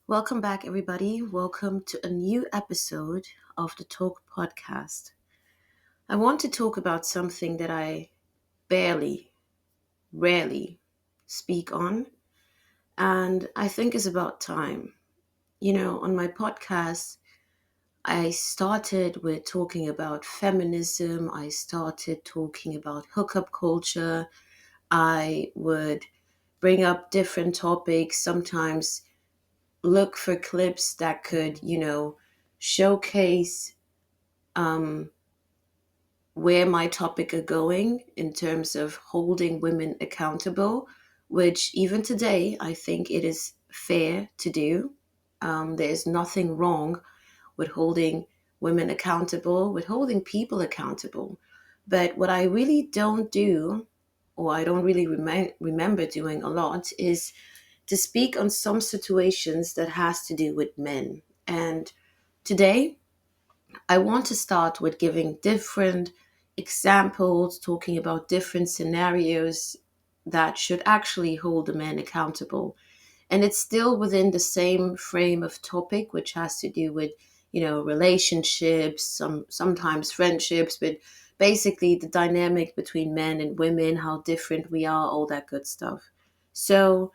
Welcome back, everybody. Welcome to a new episode of the Talk Podcast. I want to talk about something that I barely, rarely speak on, and I think is about time. On my podcast, I started with talking about feminism, I started talking about hookup culture. I would bring up different topics, sometimes look for clips that could, showcase um, where my topic are going in terms of holding women accountable, which even today I think it is fair to do. There is nothing wrong with holding women accountable, with holding people accountable. But what I really don't do, or I don't really remember doing a lot, is to speak on some situations that has to do with men. And today I want to start with giving different examples, talking about different scenarios that should actually hold the men accountable. And it's still within the same frame of topic, which has to do with, relationships, sometimes friendships, but basically the dynamic between men and women, how different we are, all that good stuff. So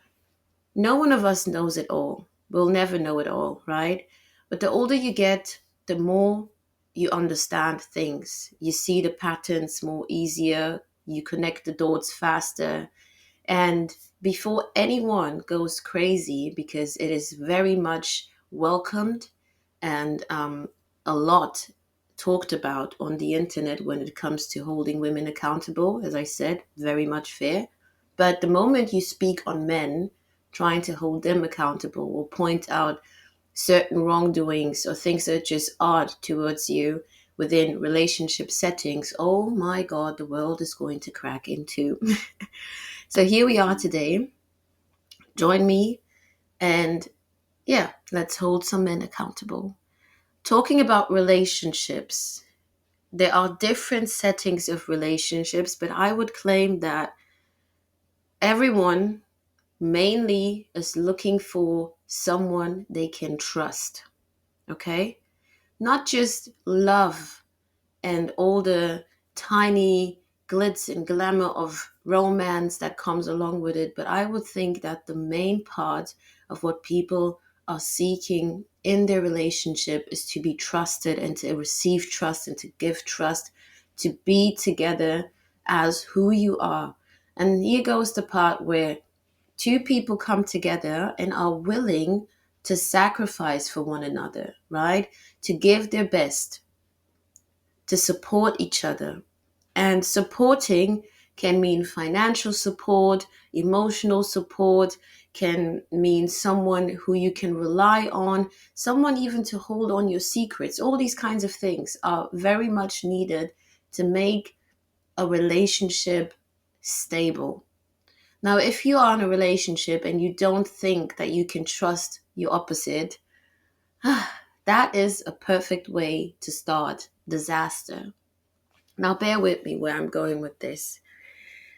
no one of us knows it all. We'll never know it all, right? But the older you get, the more you understand things. You see the patterns more easier, you connect the dots faster. And before anyone goes crazy, because it is very much welcomed and a lot talked about on the internet when it comes to holding women accountable, as I said, very much fair. But the moment you speak on men, trying to hold them accountable or point out certain wrongdoings or things that are just odd towards you within relationship settings, oh my God, the world is going to crack in two. So here we are today. Join me and yeah, let's hold some men accountable. Talking about relationships, there are different settings of relationships, but I would claim that everyone mainly is looking for someone they can trust. Okay? Not just love and all the tiny glitz and glamour of romance that comes along with it, but I would think that the main part of what people are seeking in their relationship is to be trusted and to receive trust and to give trust, to be together as who you are. And here goes the part where two people come together and are willing to sacrifice for one another, right? To give their best, to support each other. And supporting can mean financial support, emotional support, can mean someone who you can rely on, someone even to hold on your secrets. All these kinds of things are very much needed to make a relationship stable. Now, if you are in a relationship and you don't think that you can trust your opposite, that is a perfect way to start disaster. Now, bear with me where I'm going with this.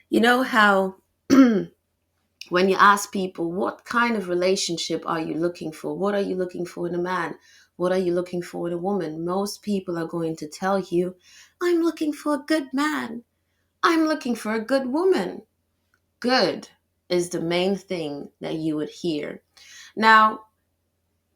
You know how when you ask people, what kind of relationship are you looking for? What are you looking for in a man? What are you looking for in a woman? Most people are going to tell you, I'm looking for a good man. I'm looking for a good woman. Good is the main thing that you would hear. Now,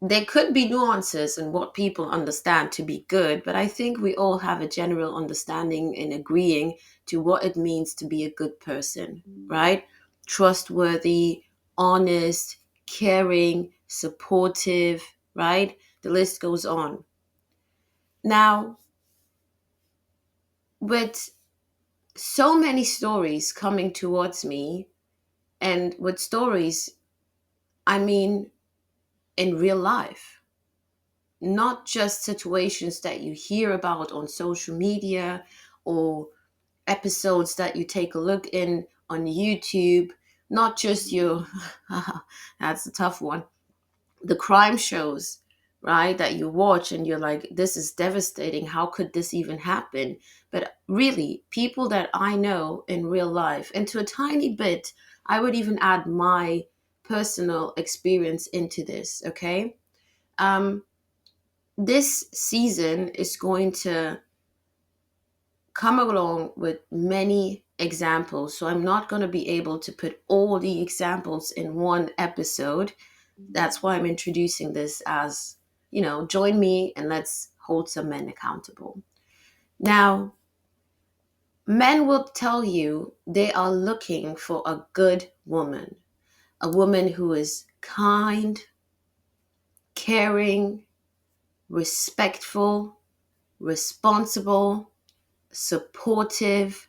there could be nuances in what people understand to be good, but I think we all have a general understanding and agreeing to what it means to be a good person, right? Trustworthy, honest, caring, supportive, right? The list goes on. Now, with so many stories coming towards me, and with stories, I mean in real life, not just situations that you hear about on social media or episodes that you take a look in on YouTube, not just your, that's a tough one, the crime shows, right, that you watch and you're like, this is devastating. How could this even happen? But really, people that I know in real life, and to a tiny bit, I would even add my personal experience into this, okay? Um, this season is going to come along with many examples. So I'm not going to be able to put all the examples in one episode. That's why I'm introducing this as, join me and let's hold some men accountable. Now, men will tell you they are looking for a good woman, a woman who is kind, caring, respectful, responsible, supportive.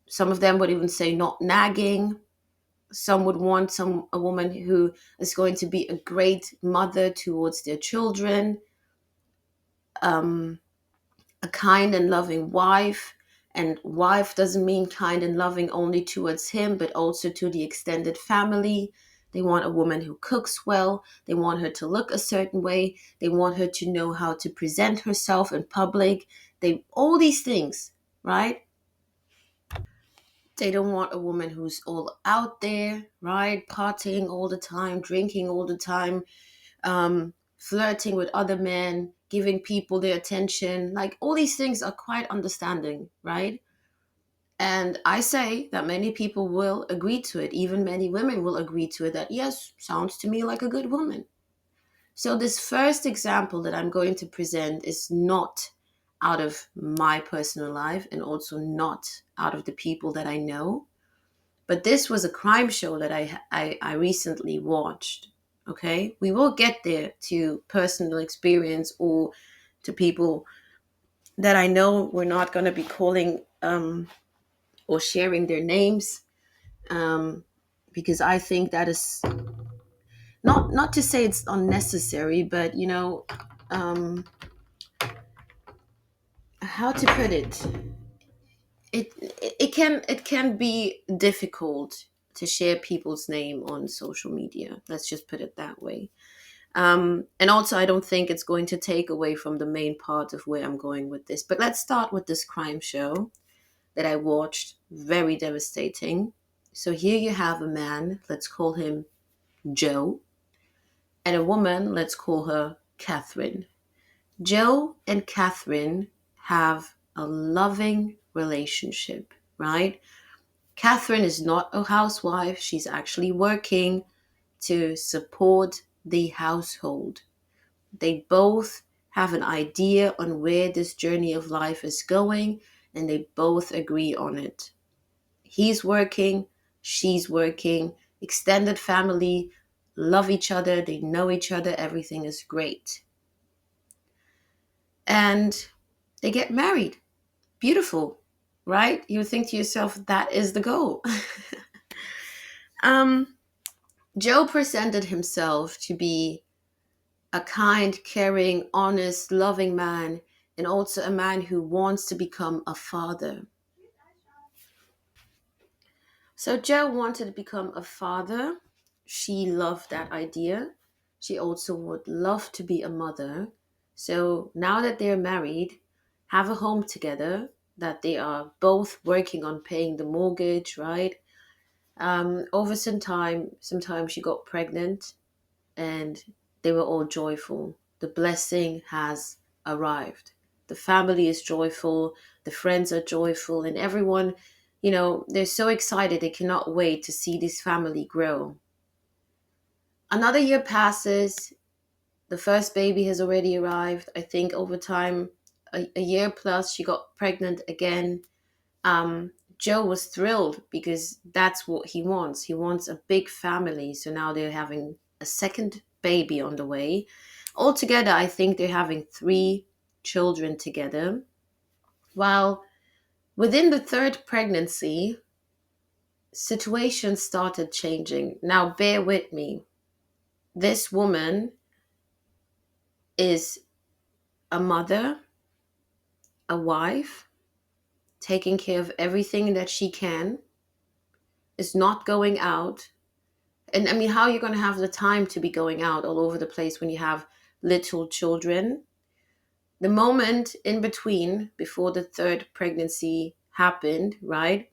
Some of them would even say not nagging. Some would want a woman who is going to be a great mother towards their children, um, a kind and loving wife. And wife doesn't mean kind and loving only towards him, but also to the extended family. They want a woman who cooks well. They want her to look a certain way. They want her to know how to present herself in public. All these things, right? They don't want a woman who's all out there, right? Partying all the time, drinking all the time, flirting with other men, giving people their attention. Like all these things are quite understanding, right? And I say that many people will agree to it. Even many women will agree to it that, yes, sounds to me like a good woman. So, this first example that I'm going to present is not out of my personal life and also not out of the people that I know. But this was a crime show that I recently watched. Okay. We will get there to personal experience or to people that I know. We're not going to be calling or sharing their names, because I think that is not to say it's unnecessary, but um, how to put it, it can be difficult to share people's name on social media. Let's just put it that way. And also, I don't think it's going to take away from the main part of where I'm going with this. But let's start with this crime show that I watched. Very devastating. So here you have a man, let's call him Joe, and a woman, let's call her Catherine. Joe and Catherine have a loving relationship, right? Catherine is not a housewife. She's actually working to support the household. They both have an idea on where this journey of life is going, and they both agree on it. He's working, she's working, extended family love each other, they know each other, everything is great. And they get married. Beautiful, right? You would think to yourself, that is the goal. um, Joe presented himself to be a kind, caring, honest, loving man, and also a man who wants to become a father. So Joe wanted to become a father. She loved that idea. She also would love to be a mother. So now that they're married, have a home together, that they are both working on paying the mortgage, right? Over sometime she got pregnant and they were all joyful. The blessing has arrived. The family is joyful, the friends are joyful, and everyone, they're so excited. They cannot wait to see this family grow. Another year passes. The first baby has already arrived. I think over time, a year plus, she got pregnant again. Joe was thrilled because that's what he wants. He wants a big family. So now they're having a second baby on the way. Altogether, I think they're having 3 children together. While within the third pregnancy, situations started changing. Now, bear with me. This woman is a mother, a wife, taking care of everything that she can, is not going out. And I mean, how are you going to have the time to be going out all over the place when you have little children? The moment in between, before the third pregnancy happened, right?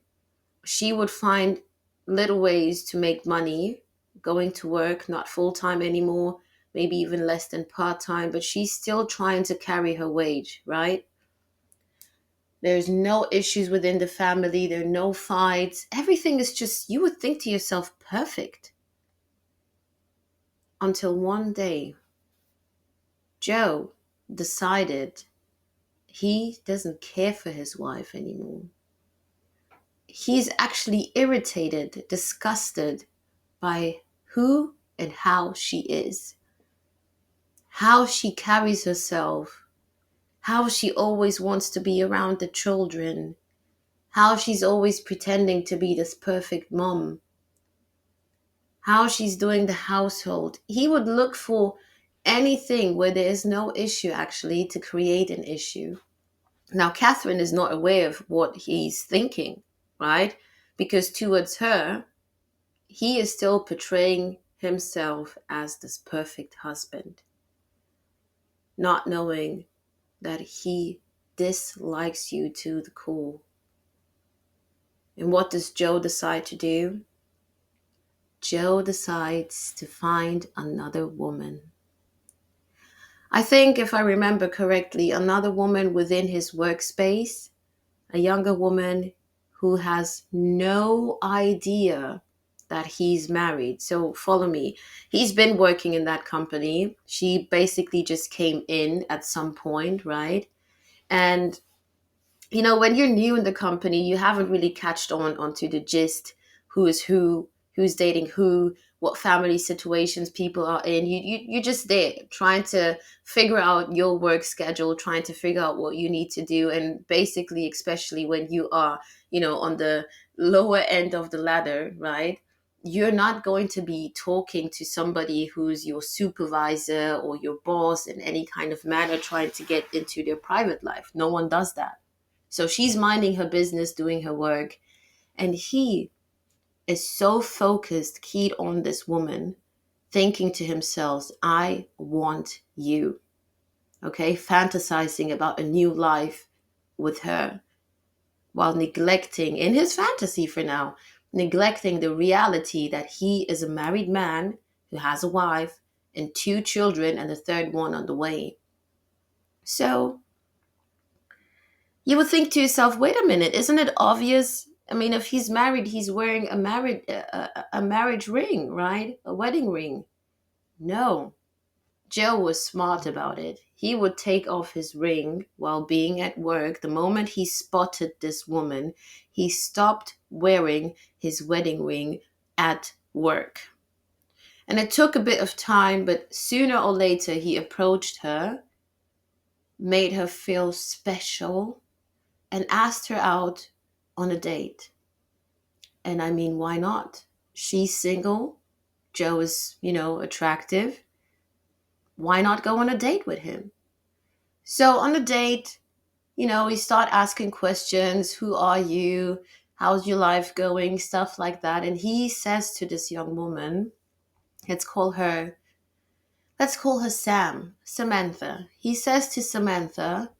She would find little ways to make money going to work, not full time anymore, maybe even less than part time, but she's still trying to carry her wage, right? There's no issues within the family, there are no fights. Everything is just, you would think to yourself, perfect. Until one day, Joe decided he doesn't care for his wife anymore. He's actually irritated, disgusted by who and how she is, how she carries herself, how she always wants to be around the children, how she's always pretending to be this perfect mom, how she's doing the household. He would look for anything where there is no issue actually to create an issue. Now, Catherine is not aware of what he's thinking, right? Because towards her, he is still portraying himself as this perfect husband, not knowing that he dislikes you to the core. And what does Joe decide to do? Joe decides to find another woman. I think, if I remember correctly, another woman within his workspace, a younger woman who has no idea that he's married. So follow me. He's been working in that company. She basically just came in at some point, right? And when you're new in the company, you haven't really catched onto the gist, who is who, who's dating who, what family situations people are in. You're just there trying to figure out your work schedule, trying to figure out what you need to do. And basically, especially when you are, on the lower end of the ladder, right? You're not going to be talking to somebody who's your supervisor or your boss in any kind of manner, trying to get into their private life. No one does that. So she's minding her business, doing her work, and he is so focused, keyed on this woman, thinking to himself, I want you. Okay, fantasizing about a new life with her, while neglecting, in his fantasy for now, neglecting the reality that he is a married man who has a wife and two children and a third one on the way. So you would think to yourself, wait a minute, isn't it obvious? I mean, if he's married, he's wearing a marriage ring, right? A wedding ring. No, Joe was smart about it. He would take off his ring while being at work. The moment he spotted this woman, he stopped wearing his wedding ring at work. And it took a bit of time, but sooner or later he approached her, made her feel special, and asked her out on a date. And I mean, why not? She's single. Joe is, attractive. Why not go on a date with him? So on the date, we start asking questions. Who are you? How's your life going? Stuff like that. And he says to this young woman, let's call her Samantha. He says to Samantha,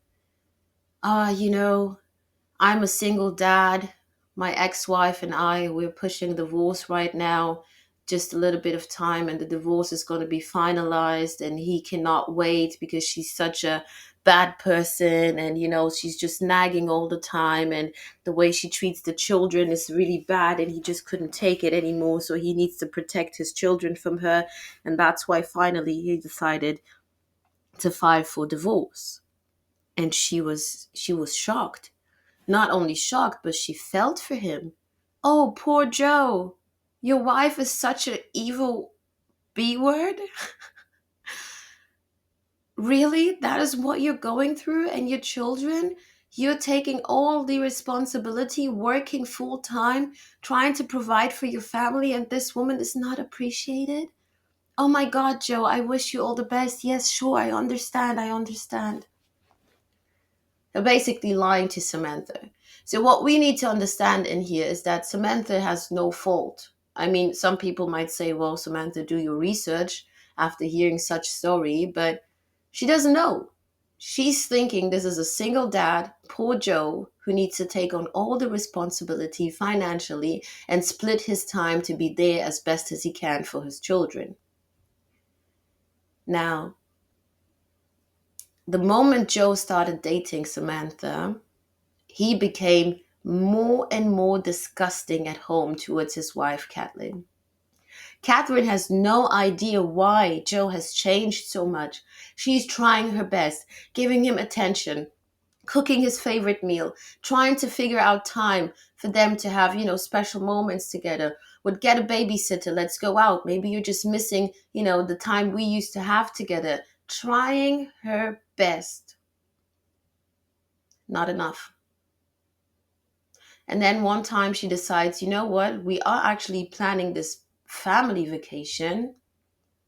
I'm a single dad. My ex-wife and I, we're pushing divorce right now. Just a little bit of time and the divorce is going to be finalized, and he cannot wait because she's such a bad person, and she's just nagging all the time, and the way she treats the children is really bad, and he just couldn't take it anymore, so he needs to protect his children from her, and that's why finally he decided to file for divorce. And she was shocked. Not only shocked, but she felt for him. Oh, poor Joe. Your wife is such an evil B word? Really? That is what you're going through? And your children? You're taking all the responsibility, working full time, trying to provide for your family, and this woman is not appreciated? Oh my God, Joe, I wish you all the best. Yes, sure, I understand. They're basically lying to Samantha. So what we need to understand in here is that Samantha has no fault. I mean, some people might say, well, Samantha, do your research after hearing such story, but she doesn't know. She's thinking this is a single dad, poor Joe, who needs to take on all the responsibility financially and split his time to be there as best as he can for his children. Now, the moment Joe started dating Samantha, he became more and more disgusting at home towards his wife, Kathleen. Catherine has no idea why Joe has changed so much. She's trying her best, giving him attention, cooking his favorite meal, trying to figure out time for them to have, special moments together. Would get a babysitter, let's go out. Maybe you're just missing, the time we used to have together. Trying her best. Not enough. And then one time she decides, you know what? We are actually planning this family vacation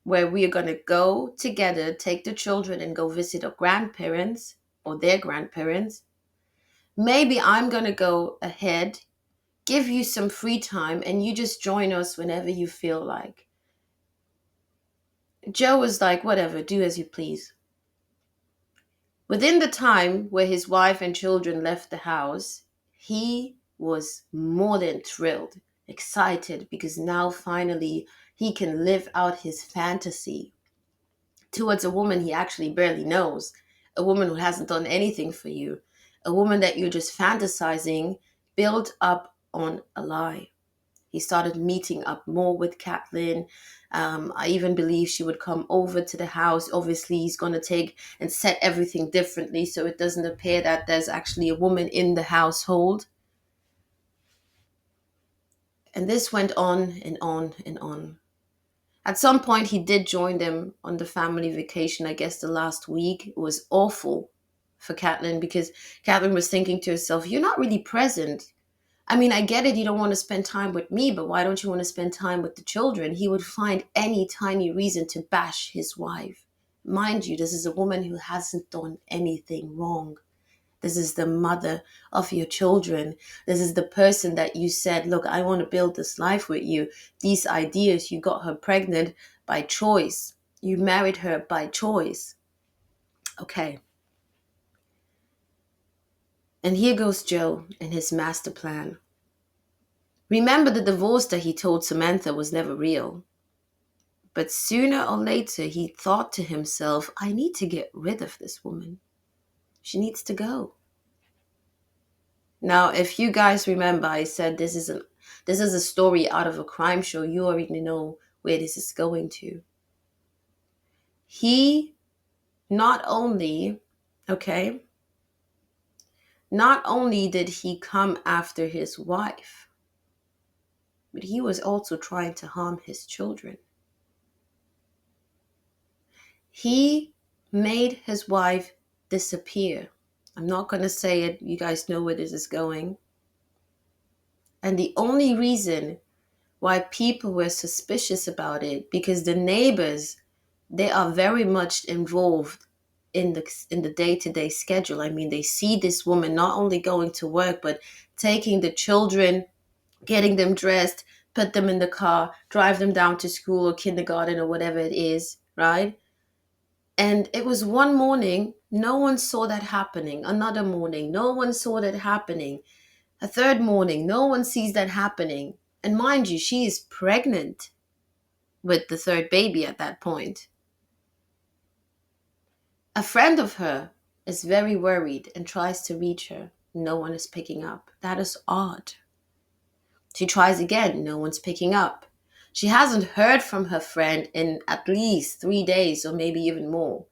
where we are going to go together, take the children and go visit our grandparents or their grandparents. Maybe I'm going to go ahead, give you some free time, and you just join us whenever you feel like. Joe was like, whatever, do as you please. Within the time where his wife and children left the house, he was more than thrilled, excited, because now finally he can live out his fantasy towards a woman he actually barely knows, a woman who hasn't done anything for you, a woman that you're just fantasizing, built up on a lie. He started meeting up more with Kathleen. I even believe she would come over to the house. Obviously, he's going to take and set everything differently so it doesn't appear that there's actually a woman in the household. And this went on and on and on. At some point, he did join them on the family vacation, I guess the last week. It was awful for Kathleen because Kathleen was thinking to herself, you're not really present. I mean, I get it, you don't want to spend time with me, but why don't you want to spend time with the children? He would find any tiny reason to bash his wife. Mind you, this is a woman who hasn't done anything wrong. This is the mother of your children. This is the person that you said, look, I want to build this life with you. These ideas, you got her pregnant by choice. You married her by choice. Okay. And here goes Joe and his master plan. Remember, the divorce that he told Samantha was never real. But sooner or later, he thought to himself, I need to get rid of this woman. She needs to go. Now, if you guys remember, I said this is a story out of a crime show. You already know where this is going to. He not only did he come after his wife, but he was also trying to harm his children. He made his wife disappear. I'm not going to say it. You guys know where this is going. And the only reason why people were suspicious about it, because the neighbors, they are very much involved in the day-to-day schedule. I mean, they see this woman not only going to work, but taking the children, getting them dressed, put them in the car, drive them down to school or kindergarten or whatever it is, right? And it was one morning, no one saw that happening. Another morning, no one saw that happening. A third morning, no one sees that happening. And mind you, she is pregnant with the third baby at that point. A friend of her is very worried and tries to reach her. No one is picking up. That is odd. She tries again. No one's picking up. She hasn't heard from her friend in at least 3 days or maybe even more.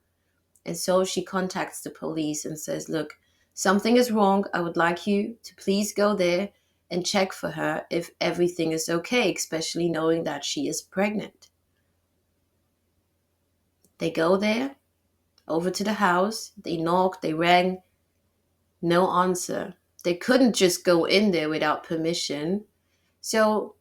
And so she contacts the police and says, look, something is wrong. I would like you to please go there and check for her if everything is okay, especially knowing that she is pregnant. They go there, over to the house. They knock, they rang. No answer. They couldn't just go in there without permission. So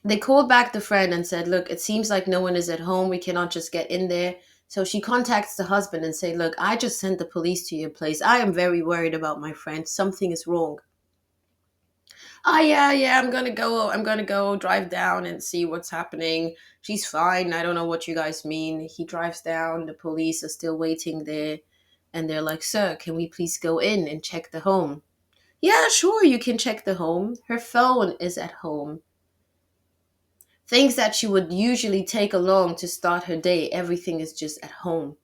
they called back the friend and said, look, it seems like no one is at home. We cannot just get in there. So she contacts the husband and say, look, I just sent the police to your place. I am very worried about my friend. Something is wrong. Oh, yeah, I'm going to go drive down and see what's happening. She's fine. I don't know what you guys mean. He drives down. The police are still waiting there. And they're like, "Sir, can we please go in and check the home?" "Yeah, sure, you can check the home." Her phone is at home. Things that she would usually take along to start her day, everything is just at home.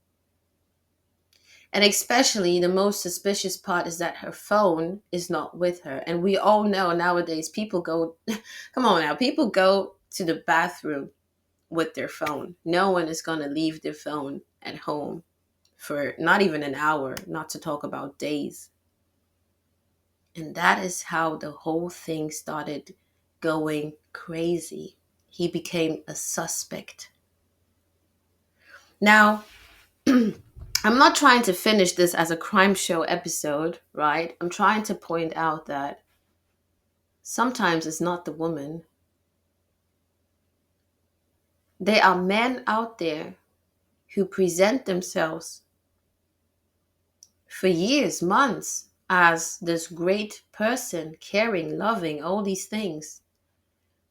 And especially the most suspicious part is that her phone is not with her. And we all know nowadays people go, come on now, people go to the bathroom with their phone. No one is going to leave their phone at home for not even an hour, not to talk about days. And that is how the whole thing started going crazy. He became a suspect. Now, I'm not trying to finish this as a crime show episode, right? I'm trying to point out that sometimes it's not the woman. There are men out there who present themselves for years, months, as this great person, caring, loving, all these things,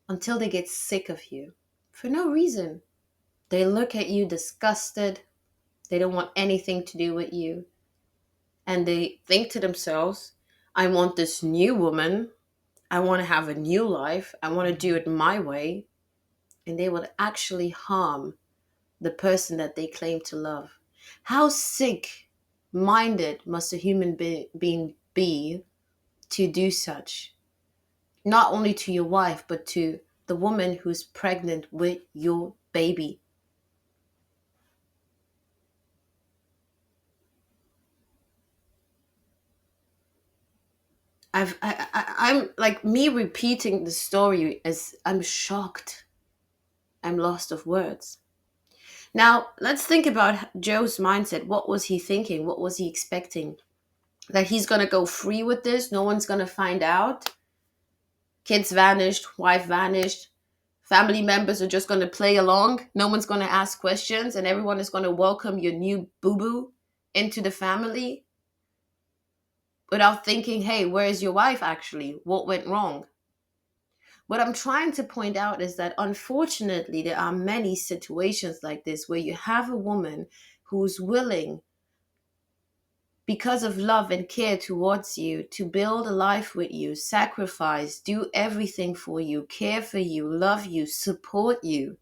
until they get sick of you for no reason. They look at you disgusted. They don't want anything to do with you. And they think to themselves, I want this new woman. I want to have a new life. I want to do it my way. And they will actually harm the person that they claim to love. How sick minded must a human being be to do such? Not only to your wife, but to the woman who's pregnant with your baby. I'm like me repeating the story as I'm shocked. I'm lost of words. Now, let's think about Joe's mindset. What was he thinking? What was he expecting? That he's going to go free with this? No one's going to find out? Kids vanished, wife vanished, family members are just going to play along. No one's going to ask questions, and everyone is going to welcome your new boo boo into the family without thinking, hey, where's your wife actually? What went wrong? What I'm trying to point out is that unfortunately, there are many situations like this where you have a woman who's willing, because of love and care towards you, to build a life with you, sacrifice, do everything for you, care for you, love you, support you,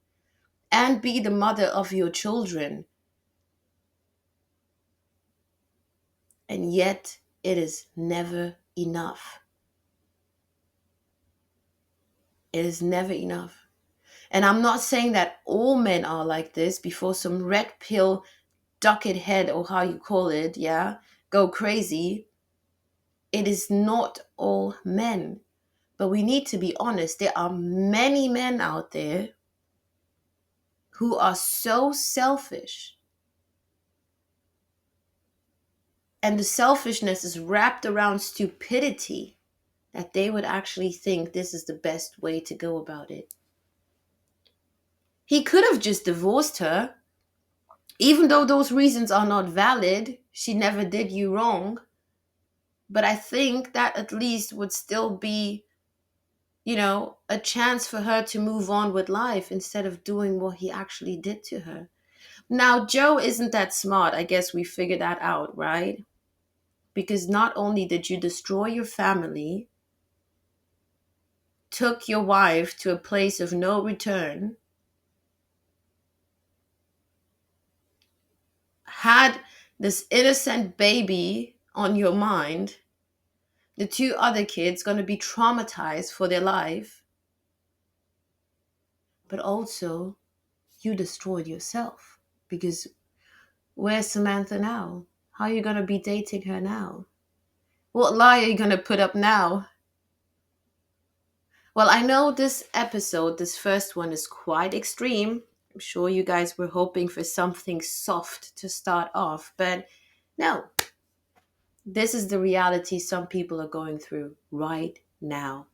and be the mother of your children. And yet, it is never enough. It is never enough. And I'm not saying that all men are like this before some red pill ducket head, or how you call it, yeah, go crazy. It is not all men. But we need to be honest. There are many men out there who are so selfish. And the selfishness is wrapped around stupidity that they would actually think this is the best way to go about it. He could have just divorced her. Even though those reasons are not valid, she never did you wrong. But I think that at least would still be, a chance for her to move on with life instead of doing what he actually did to her. Now, Joe isn't that smart. I guess we figured that out, right? Because not only did you destroy your family, took your wife to a place of no return, had this innocent baby on your mind, the two other kids going to be traumatized for their life, but also you destroyed yourself. Because where's Samantha now? How are you going to be dating her now? What lie are you going to put up now? Well, I know this episode, this first one, is quite extreme. I'm sure you guys were hoping for something soft to start off, but no. This is the reality some people are going through right now.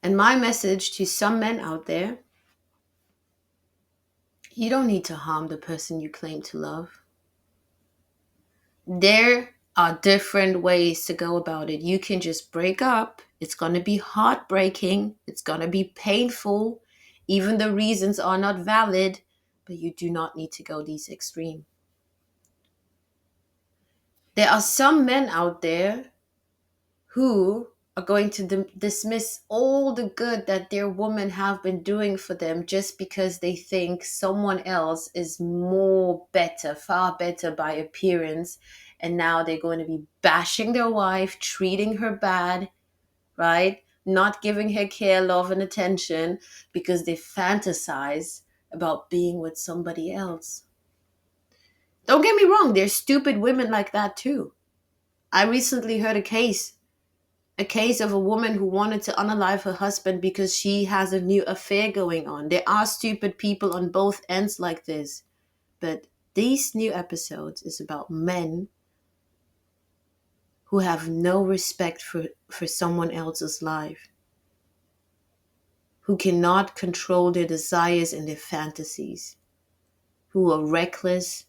And my message to some men out there: you don't need to harm the person you claim to love. There are different ways to go about it. You can just break up. It's going to be heartbreaking. It's going to be painful. Even the reasons are not valid. but you do not need to go these extreme. There are some men out there who are going to dismiss all the good that their women have been doing for them just because they think someone else is more better, far better by appearance. And now they're going to be bashing their wife, treating her bad, right? Not giving her care, love, and attention because they fantasize about being with somebody else. Don't get me wrong, there's stupid women like that too. I recently heard a case of a woman who wanted to unalive her husband because she has a new affair going on. There are stupid people on both ends like this. But these new episodes is about men who have no respect for someone else's life, who cannot control their desires and their fantasies, who are reckless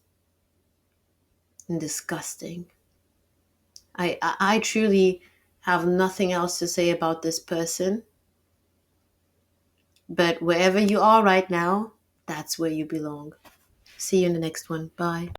and disgusting. I truly have nothing else to say about this person. But wherever you are right now, that's where you belong. See you in the next one. Bye.